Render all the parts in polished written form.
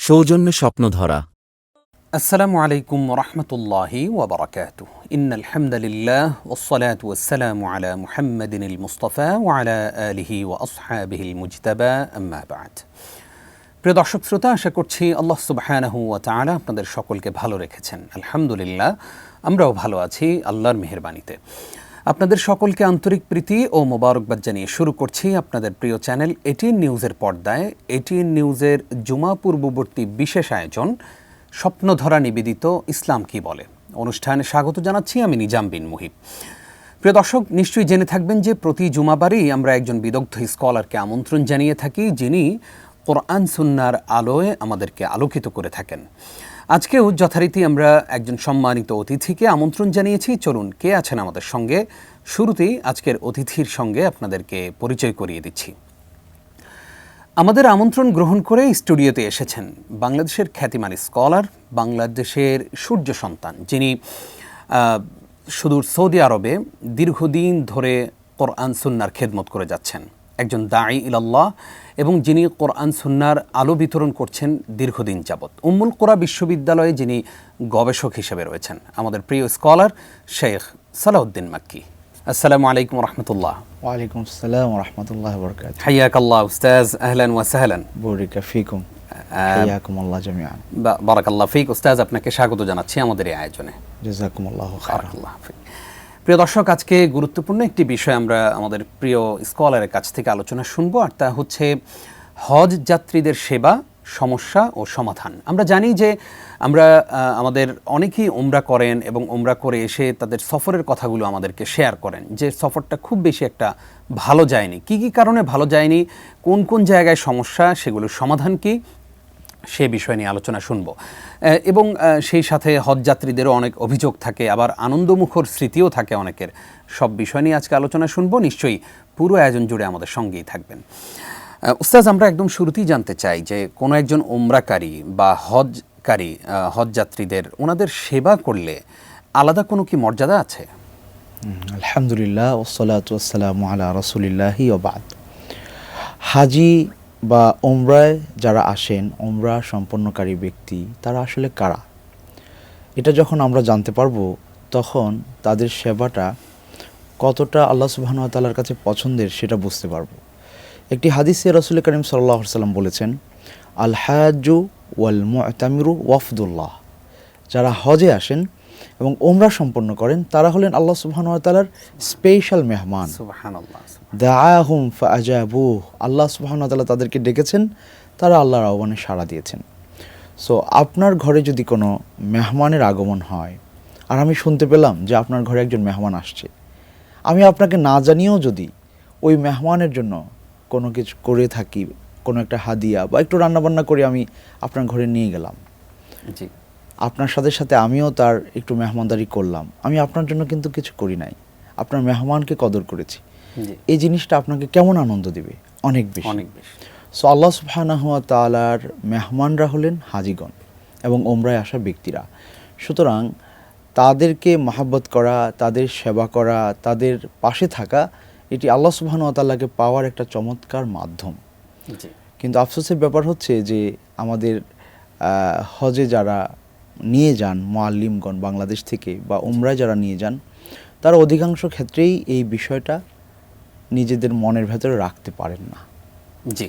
সৌজন্যে স্বপ্নধরা। আসসালামু আলাইকুম রহমতুল্লাহি ওয়াবারাকাতুহ। ইন্নাল হামদুলিল্লাহ ওয়াসসালাতু ওয়াসসালামু আলা মুহাম্মাদিনিল মুস্তাফা ওয়া আলা আলিহি ওয়া আসহাবিহিল মুজতাবা, আম্মা বা'দ। প্রিয় দর্শক শ্রোতা, আশা করছি আল্লাহ সুবহানাহু ওয়া তাআলা আপনাদের সকলকে ভালো রেখেছেন। আলহামদুলিল্লাহ, আমরাও ভালো আছি আল্লাহর মেহেরবানিতে। আপনাদের সকলকে আন্তরিক প্রীতি ও মোবারকবাদ জানিয়ে শুরু করছি আপনাদের প্রিয় চ্যানেল এটিএন নিউজের পর্দায় এটিএন নিউজের জুমা পূর্ববর্তী বিশেষ আয়োজন স্বপ্নধরা নিবেদিত ইসলাম কি বলে অনুষ্ঠানে স্বাগত জানাচ্ছি আমি নিজাম বিন মুহিব। প্রিয় দর্শক, নিশ্চয়ই জেনে থাকবেন যে প্রতি জুমাবারই আমরা একজন বিদগ্ধ স্কলারকে আমন্ত্রণ জানিয়ে থাকি, যিনি কোরআন সুন্নাহর আলোয় আমাদেরকে আলোকিত করে থাকেন। আজকেও যথারীতি আমরা একজন সম্মানিত অতিথিকে আমন্ত্রণ জানিয়েছি। চলুন, কে আছেন আমাদের সঙ্গে। শুরুতেই আজকের অতিথির সঙ্গে আপনাদেরকে পরিচয় করিয়ে দিচ্ছি। আমাদের আমন্ত্রণ গ্রহণ করে স্টুডিওতে এসেছেন বাংলাদেশের খ্যাতিমান স্কলার, বাংলাদেশের সূর্য সন্তান, যিনি সুদূর সৌদি আরবে দীর্ঘদিন ধরে কোরআন সুন্নাহর খেদমত করে যাচ্ছেন, একজন দাঈ ইলাল্লাহ, এবং যিনি কোরআন সুন্নাহর আলো বিতরণ করছেন দীর্ঘদিন যাবৎ। উম্মুল কোরা বিশ্ববিদ্যালয়ে যিনি গবেষক হিসেবে রয়েছেন, আমাদের প্রিয় স্কলার শেখ সালাউদ্দিন মাক্কি। আসসালামু আলাইকুম রহমতুল্লাহ। ওয়ালাইকুম আসসালাম ওরহমতুল্লাহ বারাকাতুহু। হাইয়াকাল্লাহ উস্তাজ, আহলান ওয়া সাহলান। বুরিকা ফিকুম, হাইয়াকুমুল্লাহ জামিআন। বারাকাল্লাহ ফিক উস্তাজ, আপনাকে স্বাগত জানাচ্ছি আমাদের এই আয়োজনে। জাযাকুমুল্লাহু খাইরান। প্রিয় দর্শক, আজকে গুরুত্বপূর্ণ একটি বিষয় আমরা আমাদের প্রিয় স্কলারের কাছ থেকে আলোচনা শুনবো, আর তা হচ্ছে হজ যাত্রীদের সেবা, সমস্যা ও সমাধান। আমরা জানি যে আমাদের অনেকেই উমরা করেন এবং উমরা করে এসে তাদের সফরের কথাগুলো আমাদেরকে শেয়ার করেন, যে সফরটা খুব বেশি একটা ভালো যায়নি। কি কি কারণে ভালো যায়নি, কোন কোন জায়গায় সমস্যা, সেগুলোর সমাধান কি, সে বিষয় নিয়ে আলোচনা শুনব। এবং সেই সাথে হজযাত্রীদেরও অনেক অভিযোগ থাকে, আবার আনন্দমুখর স্মৃতিও থাকে অনেকের। সব বিষয় নিয়ে আজকে আলোচনা শুনব। নিশ্চয়ই পুরো আয়োজন জুড়ে আমাদের সঙ্গেই থাকবেন। উস্তাজ, আমরা একদম শুরুতেই জানতে চাই যে কোনো একজন উমরাকারী বা হজযাত্রীদের ওনাদের সেবা করলে আলাদা কোনো কি মর্যাদা আছে? আলহামদুলিল্লাহ ওয়াসসালাতু ওয়াসসালামু আলা রাসূলিল্লাহি ওয়া বা'দ। হাজি বা উমরায় যারা আসেন, উমরা সম্পন্নকারী ব্যক্তি, তারা আসলে কারা, এটা যখন আমরা জানতে পারবো, তখন তাদের সেবাটা কতটা আল্লাহ সুবহানাহু ওয়া তাআলার কাছে পছন্দের সেটা বুঝতে পারবো। একটি হাদিসে রাসূল করিম সাল্লাল্লাহু আলাইহি ওয়াসাল্লাম বলেছেন, আল হাজ্জু ওয়াল মু'তামিরু ওয়াফদুল্লাহ। যারা হজে আসেন এবং উমরা সম্পন্ন করেন, তারা হলেন আল্লাহ সুবহানাহু ওয়া তাআলার স্পেশাল মেহমান। সুবহানাল্লাহ। দাআহুম ফাআজাবুহ। আল্লাহ সুবহানাহু ওয়া তাআলা তাদেরকে ডেকেছেন, তারা আল্লাহর আহ্বানে সাড়া দিয়েছেন। সো আপনার ঘরে যদি কোনো মেহমানের আগমন হয়, আর আমি শুনতে পেলাম যে আপনার ঘরে একজন মেহমান আসছে, আমি আপনাকে না জানিয়েও যদি ওই মেহমানের জন্য কোনো কিছু করে থাকি, কোনো একটা হাদিয়া বা একটু রান্নাবান্না করে আমি আপনার ঘরে নিয়ে গেলাম, জি, আপনার সাথে সাথে আমিও তার একটু মেহমানদারি করলাম, আমি আপনার জন্য কিন্তু কিছু করি নাই, আপনার মেহমানকে কদর করেছি, এই জিনিসটা আপনাকে কেমন আনন্দ দিবে? অনেক বেশি। সো আল্লাহ সুবহানাহু ওয়া তাআলার মেহমানরা হলেন হাজিগণ এবং উমরায় আসা ব্যক্তিরা। সুতরাং তাদেরকে মহব্বত করা, তাদের সেবা করা, তাদের পাশে থাকা, এটি আল্লাহ সুবহানাহু ওয়া তাআলাকে পাওয়ার একটা চমৎকার মাধ্যম। কিন্তু আফসোসের ব্যাপার হচ্ছে যে আমাদের হজে যারা নিয়ে যান মুআল্লিমগণ বাংলাদেশ থেকে, বা উমরায় যারা নিয়ে যান, তারা অধিকাংশ ক্ষেত্রেই এই বিষয়টা নিজেদের মনের ভেতরে রাখতে পারেন না। জি,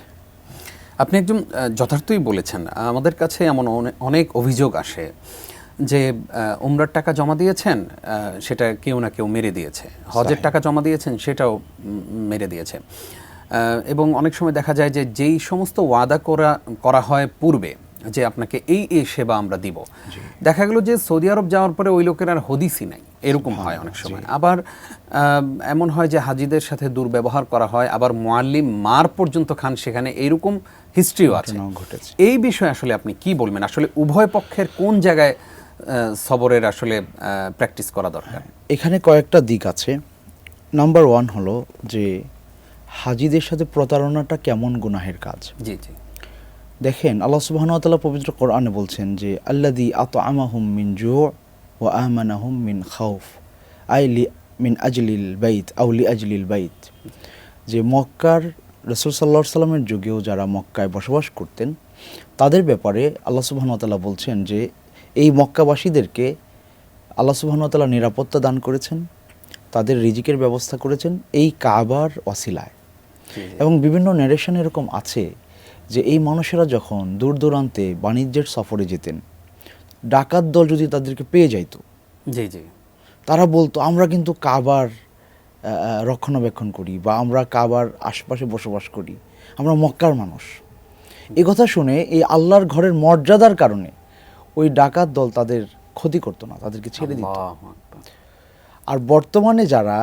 আপনি একদম যথার্থই বলেছেন। আমাদের কাছে এমন অনেক অভিযোগ আসে যে উমরার টাকা জমা দিয়েছেন, সেটা কেউ না কেউ মেরে দিয়েছে, হজের টাকা জমা দিয়েছেন, সেটাও মেরে দিয়েছে। এবং অনেক সময় দেখা যায় যে যেই সমস্ত ওয়াদা করা হয় পূর্বে, যে আপনাকে এই সেবা আমরা দিব, দেখা গেল যে সৌদি আরব যাওয়ার পরে ওই লোকের আর হদিসই নাই, এরকম হয় অনেক সময়। আবার এমন হয় যে হাজিদের সাথে দুর্ব্যবহার করা হয়, আবার মুআল্লিম মার পর্যন্ত খান সেখানে, এইরকম হিস্ট্রিও আছে। এই বিষয়ে আসলে আপনি কি বলবেন? আসলে উভয় পক্ষের কোন জায়গায় সবরের আসলে প্র্যাকটিস করা দরকার? এখানে কয়েকটা দিক আছে। নাম্বার 1 হলো যে হাজিদের সাথে প্রতারণাটা কেমন গুনাহের কাজ। জি জি, দেখেন আল্লাহ সুবহানাহু ওয়া তাআলা পবিত্র কোরআনে বলছেন যে আল্লাযী আত'আমাহুম মিন জু' ওয়া আমানাহুম মিন খাউফ, আই মিন আজলিল বাইত আও লি আজলিল বাইত। যে মক্কার রাসূল সাল্লাল্লাহু আলাইহি ওয়াসাল্লামের যুগেও যারা মক্কায় বসবাস করতেন, তাদের ব্যাপারে আল্লাহ সুবহানাহু ওয়া তাআলা বলছেন যে এই মক্কাবাসীদেরকে আল্লাহ সুবহানাহু ওয়া তাআলা নিরাপত্তা দান করেছেন, তাদের রিজিকের ব্যবস্থা করেছেন এই কাবার ওয়াসিলায়। এবং বিভিন্ন ন্যারেশন এরকম আছে যে এই মানুষেরা যখন দূর দূরান্তে বাণিজ্যের সফরে যেতেন, ডাকাত দল যদি তাদেরকে পেয়ে যাইতো, জি জি, তারা বলতো আমরা কিন্তু কাবার রক্ষণাবেক্ষণ করি বা আমরা কাবার আশেপাশে বসবাস করি, আমরা মক্কার মানুষ। এই কথা শুনে এই আল্লাহর ঘরের মর্যাদার কারণে ওই ডাকাত দল তাদের ক্ষতি করতো না, তাদেরকে ছেড়ে দিত। আর বর্তমানে যারা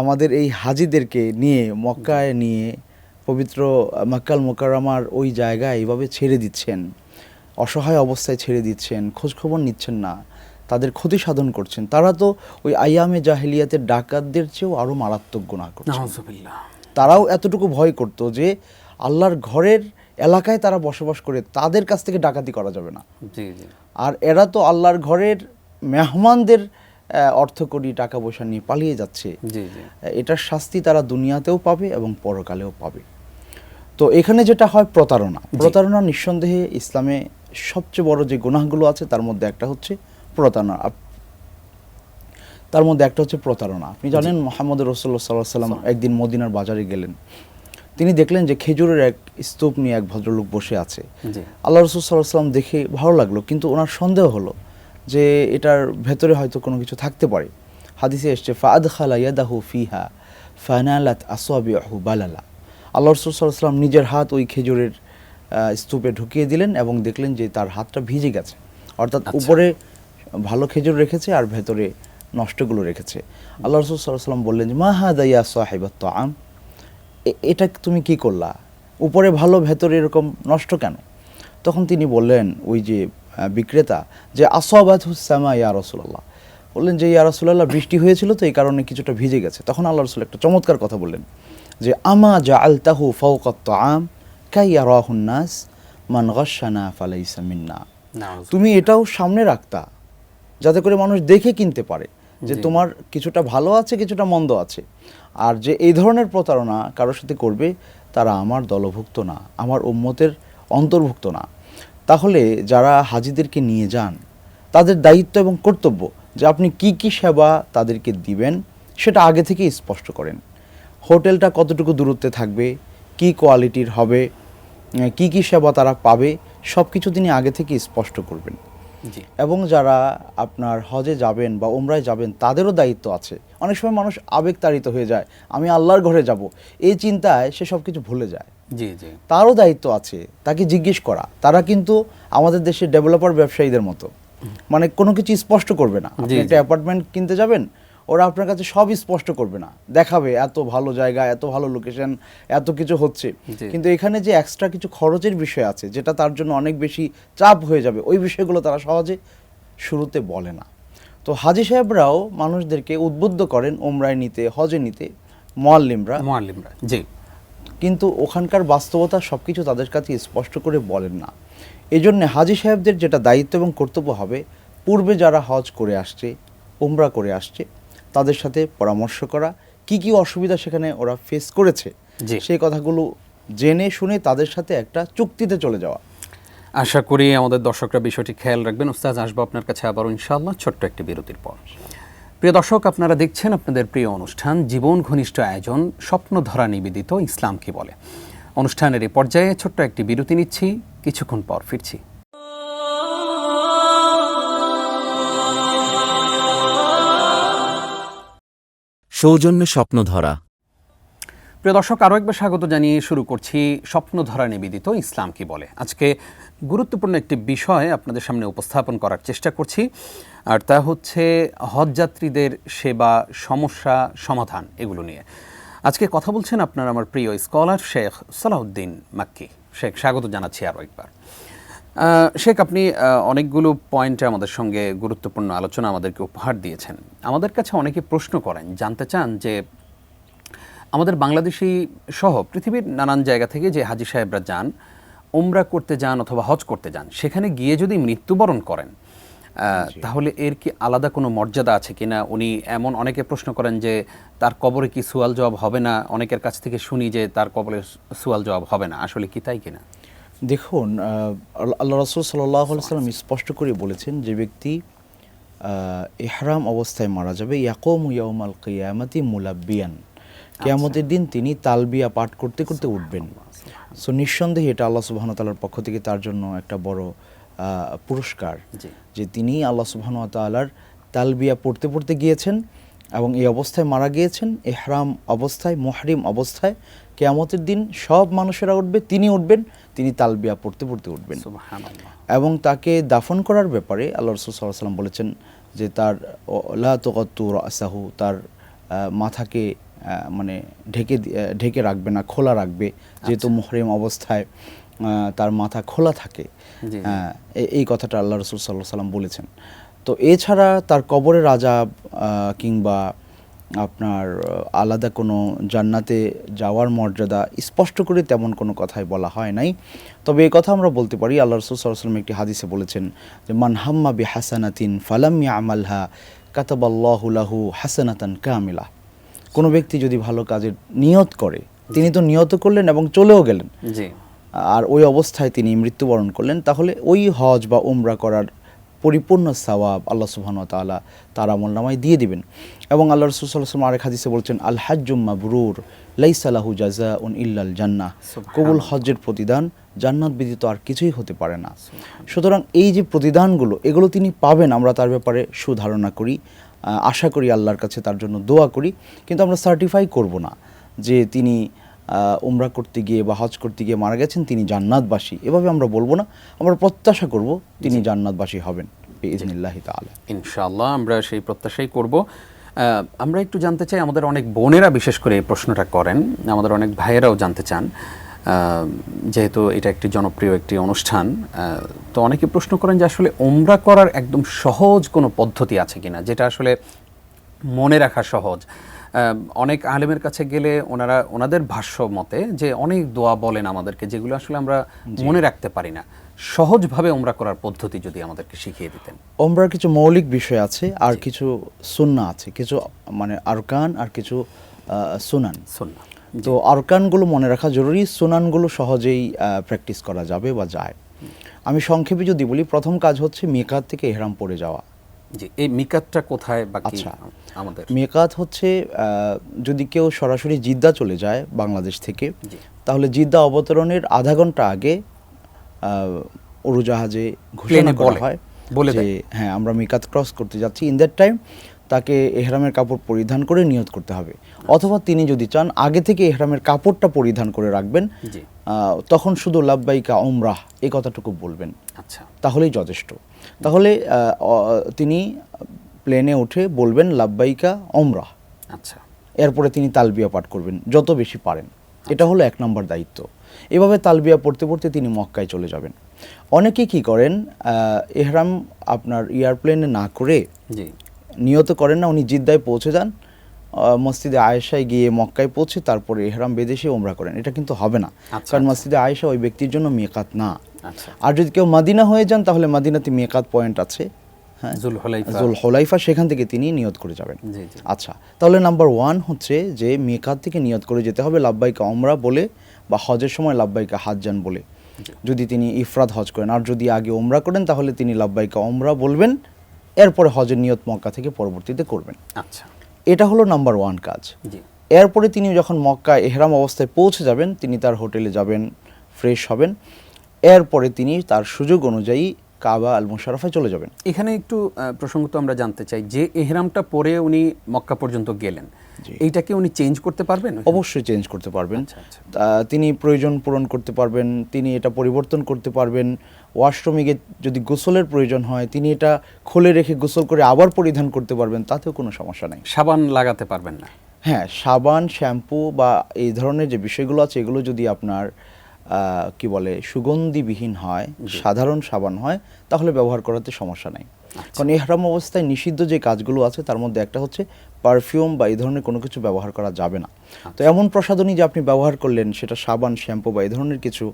আমাদের এই হাজিদেরকে নিয়ে মক্কায় নিয়ে পবিত্র মক্কাল মুকাররমার ওই জায়গায় এইভাবে ছেড়ে দিচ্ছেন, অসহায় অবস্থায় ছেড়ে দিচ্ছেন, খোঁজখবর নিচ্ছেন না, তাদের ক্ষতি সাধন করছেন, তারা তো ওই আইয়ামে জাহেলিয়াতের ডাকাতদের চেয়েও আরও মারাত্মক গুনাহ করছেন। তারাও এতটুকু ভয় করতো যে আল্লাহর ঘরের এলাকায় তারা বসবাস করে, তাদের কাছ থেকে ডাকাতি করা যাবে না। আর এরা তো আল্লাহর ঘরের মেহমানদের অর্থ কোটি টাকা পয়সা নিয়ে পালিয়ে যাচ্ছে। এটার শাস্তি তারা দুনিয়াতেও পাবে এবং পরকালেও পাবে। তো এখানে যেটা হয় প্রতারণা। প্রতারণা নিঃসন্দেহে ইসলামে সবচেয়ে বড় যে গুনাহগুলো আছে তার মধ্যে একটা হচ্ছে প্রতারণা। আপনি জানেন মুহাম্মদ রাসূলুল্লাহ সাল্লাল্লাহু আলাইহি ওয়াসাল্লাম একদিন মদিনার বাজারে গেলেন, তিনি দেখলেন যে খেজুরের এক স্তূপ নিয়ে এক ভদ্রলোক বসে আছে। আল্লাহ রাসূল সাল্লাল্লাহু আলাইহি ওয়াসাল্লাম দেখে ভালো লাগলো, কিন্তু ওনার সন্দেহ হলো যে এটার ভেতরে হয়তো কোনো কিছু থাকতে পারে। হাদিসে এসছে ফাআদখালা ইয়াদাহু ফিহা ফানালাত আসাবিহু বালালা। আল্লাহ রাসূল সাল্লাল্লাহু আলাইহি ওয়াসাল্লাম নিজের হাত ওই খেজুরের স্তূপে ঢুকিয়ে দিলেন এবং দেখলেন যে তার হাতটা ভিজে গেছে, অর্থাৎ উপরে ভালো খেজুর রেখেছে আর ভেতরে নষ্টগুলো রেখেছে। আল্লাহ রাসূল সাল্লাল্লাহু আলাইহি ওয়াসাল্লাম বললেন যে মা হাদা ইয়া সাহিবাত তাআম, এটা তুমি কি করলা, উপরে ভালো ভেতরে এরকম নষ্ট কেন? তখন তিনি বললেন, ওই যে বিক্রেতা, যে আসাবাতুস সামা ইয়া রাসূলুল্লাহ, বললেন যে ইয়া রাসূলুল্লাহ বৃষ্টি হয়েছিল তো এই কারণে কিছুটা ভিজে গেছে। তখন আল্লাহ রাসূল একটা চমৎকার কথা বললেন যে আমা জাআলতাহু ফাওকাত তাআম কাইয়ারাহুন নাস মান গাশশানা ফালাইসা মিন্না। তুমি এটাও সামনে রাখতা যাতে করে মানুষ দেখে কিনতে পারে যে তোমার কিছুটা ভালো আছে কিছুটা মন্দ আছে। আর যে এই ধরনের প্রতারণা কারোর সাথে করবে তারা আমার দলভুক্ত না, আমার উম্মতের অন্তর্ভুক্ত না। তাহলে যারা হাজিদেরকে নিয়ে যান তাদের দায়িত্ব এবং কর্তব্য যে আপনি কি কি সেবা তাদেরকে দিবেন সেটা আগে থেকেই স্পষ্ট করেন। হোটেলটা কতটুকু দূরত্বে থাকবে, কি কোয়ালিটির হবে, কি কি সেবা তারা পাবে, সব কিছু তিনি আগে থেকে স্পষ্ট করবেন। এবং যারা আপনার হজে যাবেন বা উমরায় যাবেন তাদেরও দায়িত্ব আছে। অনেক সময় মানুষ আবেগতাড়িত হয়ে যায়, আমি আল্লাহর ঘরে যাব, এই চিন্তায় সে সব কিছু ভুলে যায়। তারও দায়িত্ব আছে তাকে জিজ্ঞেস করা। তারা কিন্তু আমাদের দেশের ডেভেলপার ব্যবসায়ীদের মতো, মানে কোনো কিছু স্পষ্ট করবে না। আপনি একটা অ্যাপার্টমেন্ট কিনতে যাবেন, ওরা আপনার কাছে সব স্পষ্ট করবে না, দেখাবে এত ভালো জায়গা, এত ভালো লোকেশন, এত কিছু হচ্ছে, কিন্তু এখানে যে এক্সট্রা কিছু খরচের বিষয় আছে যেটা তার জন্য অনেক বেশি চাপ হয়ে যাবে, ওই বিষয়গুলো তারা সহজে শুরুতে বলে না। তো হাজী সাহেবরাও মানুষদেরকে উদ্বুদ্ধ করেন উমরায় নিতে, হজে নিতে, মুআল্লিমরা, জি, কিন্তু ওখানকার বাস্তবতা সব কিছু তাদের কাছে স্পষ্ট করে বলেন না। এই জন্যে হাজী সাহেবদের যেটা দায়িত্ব এবং কর্তব্য হবে, পূর্বে যারা হজ করে আসছে, উমরা করে আসছে, তাদের সাথে পরামর্শ করা, কি কি অসুবিধা সেখানে ওরা ফেস করেছে সেই কথাগুলো জেনে শুনে তাদের সাথে একটা চুক্তিতে চলে যাওয়া। আশা করি আমাদের দর্শকরা বিষয়টি খেয়াল রাখবেন। উস্তাদ, আসবো আপনার কাছে আবারও ইনশাআল্লাহ ছোট্ট একটি বিরতির পর। প্রিয় দর্শক, আপনারা দেখছেন আপনাদের প্রিয় অনুষ্ঠান জীবন ঘনিষ্ঠ আয়োজন স্বপ্নধরা নিবেদিত ইসলাম কি বলে। অনুষ্ঠানের এই পর্যায়ে ছোট্ট একটি বিরতি নিচ্ছি, কিছুক্ষণ পর ফিরছি। সৌজন্যে স্বপ্নধরা। প্রিয় দর্শক, আরও একবার স্বাগত জানিয়ে শুরু করছি স্বপ্নধরা নিবেদিত ইসলাম কি বলে। আজকে গুরুত্বপূর্ণ একটি বিষয় আপনাদের সামনে উপস্থাপন করার চেষ্টা করছি, আর তা হচ্ছে হজযাত্রীদের সেবা, সমস্যা, সমাধান, এগুলো নিয়ে আজকে কথা বলছেন আপনার আমার প্রিয় স্কলার শেখ সালাউদ্দিন মাক্কি। শেখ, স্বাগত জানাচ্ছি আরও একবার। শেখ, আপনি অনেকগুলো পয়েন্টে আমাদের সঙ্গে গুরুত্বপূর্ণ আলোচনা আমাদেরকে উপহার দিয়েছেন। আমাদের কাছে অনেকে প্রশ্ন করেন, জানতে চান যে আমাদের বাংলাদেশি সহ পৃথিবীর নানান জায়গা থেকে যে হাজী সাহেবরা যান, উমরা করতে যান অথবা হজ করতে যান, সেখানে গিয়ে যদি মৃত্যুবরণ করেন তাহলে এর কি আলাদা কোনো মর্যাদা আছে কিনা? উনি এমন অনেকে প্রশ্ন করেন যে তার কবরে কি সুয়াল জবাব হবে না, অনেকের কাছ থেকে শুনি যে তার কবরে সুয়াল জবাব হবে না, আসলে কি তাই কিনা? দেখুন আল্লাহ রাসূল সাল্লাল্লাহু আলাইহি ওয়াসাল্লাম স্পষ্ট করে বলেছেন, যে ব্যক্তি ইহরাম অবস্থায় মারা যাবে, ইয়াকুমু ইয়াউমাল কিয়ামাতি মুলাব্বিয়ান, কিয়ামতের দিন তিনি তালবিয়া পাঠ করতে করতে উঠবেন। সো নিঃসন্দেহে এটা আল্লাহ সুবহানাহু ওয়া তাআলার পক্ষ থেকে তার জন্য একটা বড় পুরস্কার, যে তিনি আল্লাহ সুবহানাহু ওয়া তাআলার তালবিয়া পড়তে পড়তে গিয়েছেন এবং এই অবস্থায় মারা গিয়েছেন, ইহরাম অবস্থায়, মুহরিম অবস্থায়। কিয়ামতের দিন সব মানুষেরা উঠবে, তিনি উঠবেন, তিনি তালবিয়া পড়তে পড়তে উঠবেন। সুবহানাল্লাহ। এবং তাকে দাফন করার ব্যাপারে আল্লাহ রাসূল সাল্লাল্লাহু আলাইহি ওয়াসাল্লাম বলেছেন যে তার লা তুগাত্তু রাসাহু, তার মাথাকে মানে ঢেকে রাখবে না, খোলা রাখবে, যেহেতু মুহরিম অবস্থায় তার মাথা খোলা থাকে। এই কথাটা আল্লাহ রাসূল সাল্লাল্লাহু আলাইহি ওয়াসাল্লাম বলেছেন। তো এছাড়া তার কবরের আযাব কিংবা আপনার আলাদা কোনো জান্নাতে যাওয়ার মর্যাদা স্পষ্ট করে তেমন কোনো কথাই বলা হয় নাই। তবে এই কথা আমরা বলতে পারি, আল্লাহ রাসূল সাল্লাল্লাহু আলাইহি ওয়াসাল্লাম একটি হাদিসে বলেছেন যে মান হাম্মা বিহাসানাতিন ফালাম ইয়ামালহা কাতাবাল্লাহু লাহু হাসানাতান কামিলা। কোনো ব্যক্তি যদি ভালো কাজের নিয়ত করে, তিনি তো নিয়ত করলেন এবং চলেও গেলেন, আর ওই অবস্থায় তিনি মৃত্যুবরণ করলেন, তাহলে ওই হজ বা উমরা করার পরিপূর্ণ সওয়াব আল্লাহ সুবহানাহু ওয়া তাআলা তার আমলনামায় দিয়ে দিবেন। এবং আল্লাহ রাসূল সাল্লাল্লাহু আলাইহি ওয়াসাল্লাম আরেক হাদিসে বলেছেন, আল হাজ্জুম মাবরুর লাইসা লাহু জাযাউন ইল্লাল জান্নাহ, কবুল হজ্জের প্রতিদান জান্নাত ব্যতীত আর কিছুই হতে পারে না। সুতরাং এই যে প্রতিদানগুলো, এগুলো তিনি পাবেন, আমরা তার ব্যাপারে সুধারণা করি, আশা করি, আল্লাহর কাছে তার জন্য দোয়া করি। কিন্তু আমরা সার্টিফাই করব না যে তিনি উমরা করতে গিয়ে বা হজ করতে গিয়ে মারা গেছেন, তিনি জান্নাতবাসী, এভাবে আমরা বলবো না। আমরা প্রত্যাশা করব তিনি জান্নাতবাসী হবেন বিইজনিল্লাহি তাআলা। ইনশাআল্লাহ আমরা সেই প্রত্যাশাই করব। আমরা একটু জানতে চাই, আমাদের অনেক বোনেরা বিশেষ করে এই প্রশ্নটা করেন, আমাদের অনেক ভাইয়েরাও জানতে চান, যেহেতু এটা একটি জনপ্রিয় একটি অনুষ্ঠান, তো অনেকে প্রশ্ন করেন যে আসলে উমরা করার একদম সহজ কোনো পদ্ধতি আছে কিনা, যেটা আসলে মনে রাখা সহজ। অনেক আলেমের কাছে গেলে ওনাদের ভাষ্য মতে যে অনেক দোয়া বলেন আমাদেরকে, যেগুলো আসলে আমরা মনে রাখতে পারি না। সহজভাবে উমরা করার পদ্ধতি যদি আমাদেরকে শিখিয়ে দিতেন। উমরার কিছু মৌলিক বিষয় আছে, আর কিছু সুন্নাহ আছে, কিছু মানে আরকান আর কিছু সুনান। তো আরকানগুলো মনে রাখা জরুরি, সুনানগুলো সহজেই প্র্যাকটিস করা যাবে বা যায়। আমি সংক্ষেপে যদি বলি, প্রথম কাজ হচ্ছে মিকাত থেকে ইহরাম পরে যাওয়া। জি, এই মিকাতটা কোথায় বা কি আমাদের? মিকাত হচ্ছে যদি কেউ সরাসরি জিদ্দা চলে যায় বাংলাদেশ থেকে, তাহলে জিদ্দা অবতরণের আধা ঘন্টা আগে উড়োজাহাজে ঘোষণা করা হয় যে হ্যাঁ, আমরা মিকাত ক্রস করতে যাচ্ছি। ইন দ্যাট টাইম তাকে ইহরামের কাপড় পরিধান করে নিয়ত করতে হবে, অথবা তিনি যদি চান আগে থেকে ইহরামের কাপড়টা পরিধান করে রাখবেন, তখন শুধু লাব্বাইকা উমরাহ এই কথাটুকু বলবেন, তাহলেই যথেষ্ট। তাহলে তিনি প্লেনে উঠে বলবেন লাব্বাইকা উমরাহ, এরপরে তিনি তালবিয়া পাঠ করবেন যত বেশি পারেন। এটা হলো 1 নম্বর দায়িত্ব। এভাবে তালবিয়া পড়তে পড়তে তিনি মক্কায় চলে যাবেন। অনেকে কি করেন, ইহরাম আপনার এয়ারপ্লেনে না করে নিয়ত করেন না, উনি জিদ্দায় পৌঁছে যান, মসজিদে আয়েশায় গিয়ে মক্কায় পৌঁছে তারপরে ইহরাম বেঁধে সে উমরা করেন। এটা কিন্তু হবে না, কারণ মসজিদে আয়েশা ওই ব্যক্তির জন্য মিকাত না। আর যদি কেউ মদিনা হয়ে যান, তাহলে মদিনাতে মিকাত পয়েন্ট আছে, হ্যাঁ, জুলহুলাইফা, সেখান থেকে তিনি নিয়ত করে যাবেন। আচ্ছা, তাহলে নাম্বার 1 হচ্ছে যে মিকাত থেকে নিয়ত করে যেতে হবে লাব্বাইকা উমরা বলে, বা হজের সময় লাব্বাইকা হাজ্জান বলে, যদি তিনি ইফরাদ হজ করেন। আর যদি আগে উমরা করেন, তাহলে তিনি লাব্বাইকা উমরা বলবেন, এরপরে হজের নিয়ত মক্কা থেকে পরবর্তীতে করবেন। আচ্ছা, এটা হলো নাম্বার 1 কাজ। এরপরে তিনি যখন মক্কা ইহরাম অবস্থায় পৌঁছে যাবেন, তিনি তার হোটেলে যাবেন, ফ্রেশ হবেন, এরপরে তিনি তার সুযোগ অনুযায়ী কাবা আল মুশাররফায় চলে যাবেন। এখানে একটু প্রসঙ্গত আমরা জানতে চাই, যে ইহরামটা পরে উনি মক্কা পর্যন্ত গেলেন, এইটাকে উনি চেঞ্জ করতে পারবেন? অবশ্যই চেঞ্জ করতে পারবেন। তিনি প্রয়োজন পূরণ করতে পারবেন, তিনি এটা পরিবর্তন করতে পারবেন। ওয়াশরুমে গিয়ে যদি গোসলের প্রয়োজন হয়, তিনি এটা খুলে রেখে গোসল করে আবার পরিধান করতে পারবেন, তাতেও কোনো সমস্যা নাই। সাবান লাগাতে পারবেন না? হ্যাঁ, সাবান, শ্যাম্পু বা এই ধরনের যে বিষয়গুলো আছে, এগুলো যদি আপনার কি বলে সুগন্ধিবিহীন হয়, সাধারণ সাবান হয়, তাহলে ব্যবহার করাতে সমস্যা নাই। কারণ ইহরাম অবস্থায় নিষিদ্ধ যে কাজগুলো আছে, তার মধ্যে একটা হচ্ছে পারফিউম বা এই ধরনের কোনো কিছু ব্যবহার করা যাবে না। তো এমন প্রসাধনী যে আপনি ব্যবহার করলেন, সেটা সাবান, শ্যাম্পু বা এই ধরনের কিছু,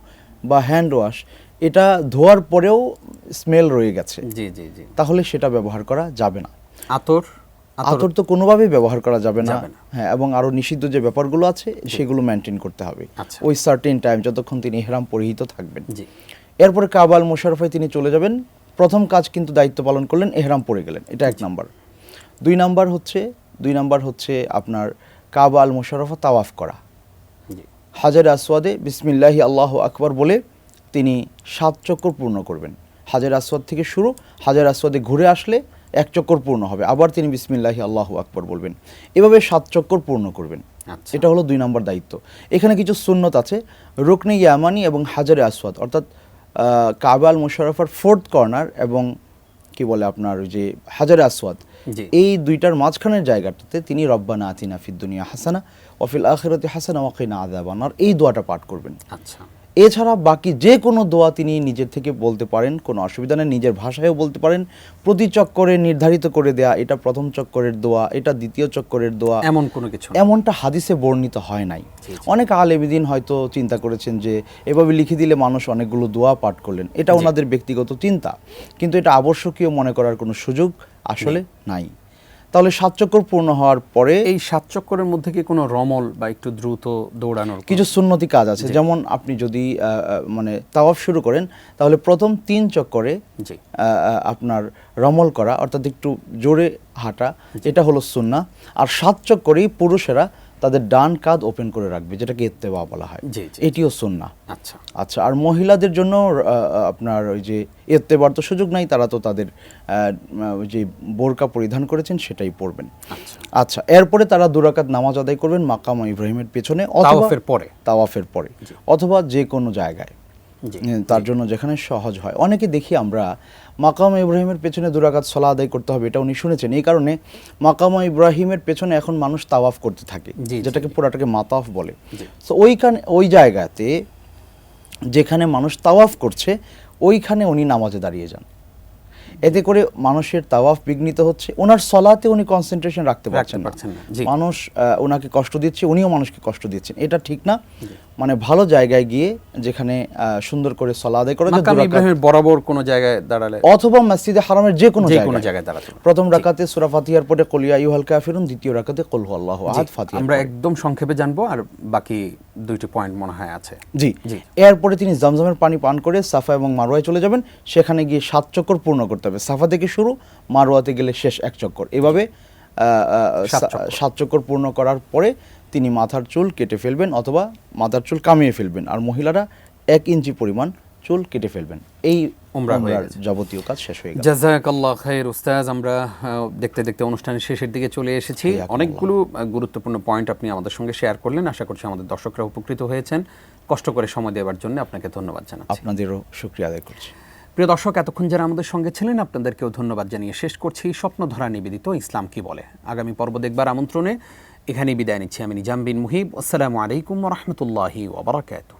বা হ্যান্ড ওয়াশ, এটা ধোয়ার পরেও স্মেল রয়ে গেছে, তাহলে সেটা ব্যবহার করা যাবে না। আতর তো কোনোভাবেই ব্যবহার করা যাবে না। যাবে না। হ্যাঁ, এবং আরো নিষিদ্ধ যে ব্যাপারগুলো আছে সেগুলো মেনটেন করতে হবে আচ্ছা। ওই সার্টেন টাইম যতক্ষণ তিনি ইহরাম পরিহিত থাকবেন। জি এরপরে কাবা আল মুশাররফায় তিনি চলে যাবেন। প্রথম কাজ কিন্তু দায়িত্ব পালন করলেন, ইহরাম পরে গেলেন, এটা 1 নাম্বার। 2 নাম্বার হচ্ছে আপনার কাবা আল মুশাররফা তাওয়াফ করা। জি হাজারে আসওয়াদে বিসমিল্লাহি আল্লাহু আকবার বলে তিনি 7 চক্কর পূর্ণ করবেন। হাজার আসওয়াদ থেকে শুরু, হাজার আসওয়াদে ঘুরে আসলে 1 চক্কর পূর্ণ হবে, আবার তিনি বিসমিল্লাহি আল্লাহু আকবার বলবেন, এভাবে 7 চক্কর পূর্ণ করবেন। আচ্ছা। এটা হলো 2 নম্বর দায়িত্ব। এখানে কিছু সুন্নত আছে, রুকনে ইয়ামানি এবং হাজারে আসওয়াদ, অর্থাৎ কাবা আল মুশাররফার 4th কর্নার এবং কি বলে আপনার ওই যে হাজারে আসওয়াদ, জি এই দুইটার মাঝখানের জায়গাটাতে তিনি রব্বানা আতিনা ফিদ দুনিয়া হাসানা ওয়া ফিল আখিরাতি হাসানা ওয়া কিনা আযাবান্নার এই দোয়াটা পাঠ করবেন। আচ্ছা এছাড়া বাকি যে কোনো দোয়া তিনি নিজের থেকে বলতে পারেন, কোনো অসুবিধা নেই, নিজের ভাষায়ও বলতে পারেন। প্রতি চক্করে নির্ধারিত করে দেয়া, এটা প্রথম চক্করের দোয়া, এটা দ্বিতীয় চক্করের দোয়া, এমন কোনো কিছু না। এমনটা হাদিসে বর্ণিত হয় নাই। জি, জি। অনেক আলেমদিন হয়তো চিন্তা করেছেন যে এভাবে লিখে দিলে মানুষ অনেকগুলো দোয়া পাঠ করলেন, এটা ওনাদের ব্যক্তিগত চিন্তা, কিন্তু এটা আবশ্যকীয় মনে করার কোনো সুযোগ আসলে নাই। তাহলে 7 চক্কর পূর্ণ হওয়ার পরে এই 7 চক্করের মধ্যে কি কোনো রমল বা একটু দ্রুত দৌড়ানোর কিছু সুন্নতি কাজ আছে, যেমন আপনি যদি মানে তাওয়াফ শুরু করেন তাহলে প্রথম 3 চক্করে জি আপনার রমল করা, অর্থাৎ একটু জোরে হাঁটা, এটা হলো সুন্নাহ। আর 7 চক্করেই পুরুষেরা তাদের ডান কাঁধ ওপেন করে রাখবে, যেটাকে ইত্তেবা বলা হয়, জি, জি। এটিও সুন্নাহ। আচ্ছা আচ্ছা, আর মহিলাদের জন্য আপনার ওই যে ইত্তেবার তো সুযোগ নাই, তারা তো তাদের ওই যে বোরকা পরিধান করেছেন সেটাই পরবেন। আচ্ছা আচ্ছা, এরপরে তারা 2 রাকাত নামাজ আদায় করবেন মাকাম ইব্রাহিমের পেছনে অথবা তাওয়াফের পরে অথবা যে কোনো জায়গায়, জি তার জন্য যেখানে সহজ হয়। অনেকে দেখি আমরা মাকাম ইব্রাহিমের পেছনে 2 রাকাত সালাত আদায় করতে হবে, এটা উনি শুনেছেন, এই কারণে মাকাম ইব্রাহিমের পেছনে এখন মানুষ তাওয়াফ করতে থাকে, জি, যেটাকে পুরাটাকে মাতাফ বলে। জি। তো ওই জায়গাতে যেখানে মানুষ তাওয়াফ করছে ওইখানে উনি নামাজে দাঁড়িয়ে যান, এতে করে মানুষের তাওয়াফ বিঘ্নিত হচ্ছে, ওনার সলাতে উনি কনসেন্ট্রেশন রাখতে পারছেন না, জি। মানুষ ওনাকে কষ্ট দিচ্ছে, উনিও মানুষকে কষ্ট দিচ্ছেন, এটা ঠিক না। মানে ভালো জায়গায় গিয়ে যেখানে সুন্দর করে সলা আদায় করা যায়, মাকাম ইব্রাহিমের বরাবর কোনো জায়গায় দাঁড়ালে অথবা মসজিদে হারামের যে কোনো জায়গায় দাঁড়াতে হবে। প্রথম রাকাতে সূরা ফাতিহার পরে কুল ইয়া আইয়ুহাল কাফিরুন, দ্বিতীয় রাকাতে কুল হুয়াল্লাহু আহাদ, ফাতিহা। আমরা একদম সংক্ষেপে জানবো, আর বাকি 2টি পয়েন্ট মনে হয় আছে। জি জি। এরপরে তিনি জমজমের পানি পান করে সাফা এবং মারওয়ায় চলে যাবেন, সেখানে গিয়ে 7 চক্কর পূর্ণ করতে হবে, সাফা থেকে শুরু, মারওয়াতে গেলে শেষ 1 চক্কর, এভাবে 7 চক্কর পূর্ণ করার পরে তিনি মাথার চুল কেটে ফেলবেন অথবা মাথার চুল কামিয়ে ফেলবেন, আর মহিলারা 1 ইঞ্চি পরিমাণ চুল কেটে ফেলবেন। এই উমরার যাবতীয় কাজ শেষ হয়ে গেল। জাযাকাল্লাহ খাইর উস্তাজ। আমরা দেখতে দেখতে অনুষ্ঠানের শেষের দিকে চলে এসেছি। অনেকগুলো গুরুত্বপূর্ণ পয়েন্ট আপনি আমাদের সঙ্গে শেয়ার করলেন, আশা করছি আমাদের দর্শকরা উপকৃত হয়েছেন। কষ্ট করে সময় দেওয়ার জন্য আপনাকে ধন্যবাদ জানাচ্ছি। আপনাদেরও শুকরিয়া আদায় করছি। প্রিয় দর্শক, এতক্ষণ যারা আমাদের সঙ্গে ছিলেন আপনাদেরকেও ধন্যবাদ জানিয়ে শেষ করছি স্বপ্নধরা নিবেদিত ইসলাম কি বলে। আগামী পর্ব দেখবার আমন্ত্রণে এখানেই বিদায় নিচ্ছি আমি নিজাম বিন মুহিব। আসসালামু আলাইকুম ওয়া রাহমাতুল্লাহি ওয়া বারাকাতুহু।